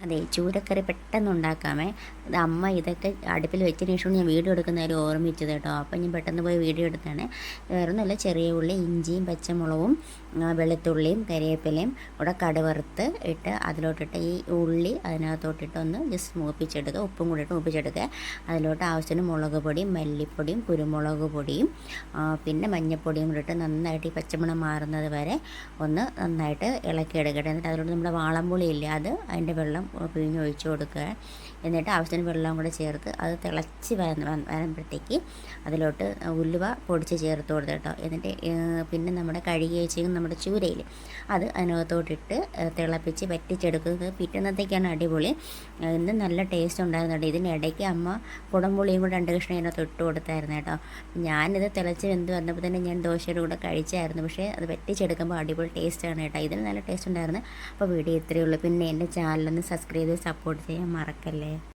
അതെ, ചൂരക്കറി പെട്ടെന്ന് ഉണ്ടാക്കാമേ. അത് അമ്മ ഇതൊക്കെ അടുപ്പിൽ വെച്ചതിന് ശേഷം ഞാൻ വീഡിയോ എടുക്കുന്ന കാര്യം ഓർമ്മിച്ചത് കേട്ടോ. അപ്പം ഞാൻ പെട്ടെന്ന് പോയി വീഡിയോ എടുത്താണ്. വേറൊന്നുമല്ല, ചെറിയ ഉള്ളി, ഇഞ്ചിയും പച്ചമുളകും വെളുത്തുള്ളിയും കരിവേപ്പിലയും കൂടെ കടുവറുത്ത് ഇട്ട് അതിലോട്ടിട്ട് ഈ ഉള്ളി അതിനകത്തോട്ടിട്ട് ഒന്ന് ജസ്റ്റ് മൂപ്പിച്ചെടുക്കുക. ഉപ്പും കൂടി ഇട്ട് മൂപ്പിച്ചെടുക്കുക. അതിലോട്ട് ആവശ്യത്തിന് മുളക് പൊടിയും മല്ലിപ്പൊടിയും കുരുമുളക് പൊടിയും പിന്നെ മഞ്ഞൾപ്പൊടിയും കൂടി ഇട്ട് നന്നായിട്ട് ഈ പച്ചമണം മാറുന്നത് വരെ ഒന്ന് നന്നായിട്ട് ഇളക്കിയെടുക്കട്ടെ. എന്നിട്ട് അതിലോട്ട് നമ്മുടെ വാളംപുളി ഇല്ലേ, അത് അതിൻ്റെ വെള്ളം പിഴിഞ്ഞ് ഒഴിച്ച് കൊടുക്കുക. എന്നിട്ട് ആവശ്യത്തിന് വെള്ളം കൂടെ ചേർത്ത് അത് തിളച്ച് വരുമ്പോഴത്തേക്ക് അതിലോട്ട് ഉലുവ പൊടിച്ച് ചേർത്ത് കൊടുത്ത് കേട്ടോ. എന്നിട്ട് പിന്നെ നമ്മുടെ കഴുകി വെച്ചും നമ്മുടെ ചൂരയിൽ അത് അതിനകത്തോട്ടിട്ട് തിളപ്പിച്ച് വറ്റിച്ചെടുക്കുന്നത് പിറ്റേന്നത്തേക്കാണ് അടിപൊളി. ഇന്ന് നല്ല ടേസ്റ്റ് ഉണ്ടായിരുന്നുണ്ട്. ഇതിനിടയ്ക്ക് അമ്മ കുടംപുളിയും കൂടെ 2 കഷ്ണം അതിനകത്ത് ഇട്ട് കൊടുത്തായിരുന്നു കേട്ടോ. ഞാനിത് തിളച്ച് വെന്ത് വന്നപ്പോൾ തന്നെ ഞാൻ ദോശയുടെ കൂടെ കഴിച്ചായിരുന്നു. പക്ഷേ അത് വറ്റിച്ചെടുക്കുമ്പോൾ അടിപൊളി ടേസ്റ്റാണ് കേട്ടോ. ഇതിന് നല്ല ടേസ്റ്റ് ഉണ്ടായിരുന്നു. അപ്പോൾ വീഡിയോ ഇത്രയേ ഉള്ളൂ. പിന്നെ എൻ്റെ ചാനലൊന്ന് സബ്സ്ക്രൈബ് ചെയ്ത് സപ്പോർട്ട് ചെയ്യാൻ മറക്കല്ലേ.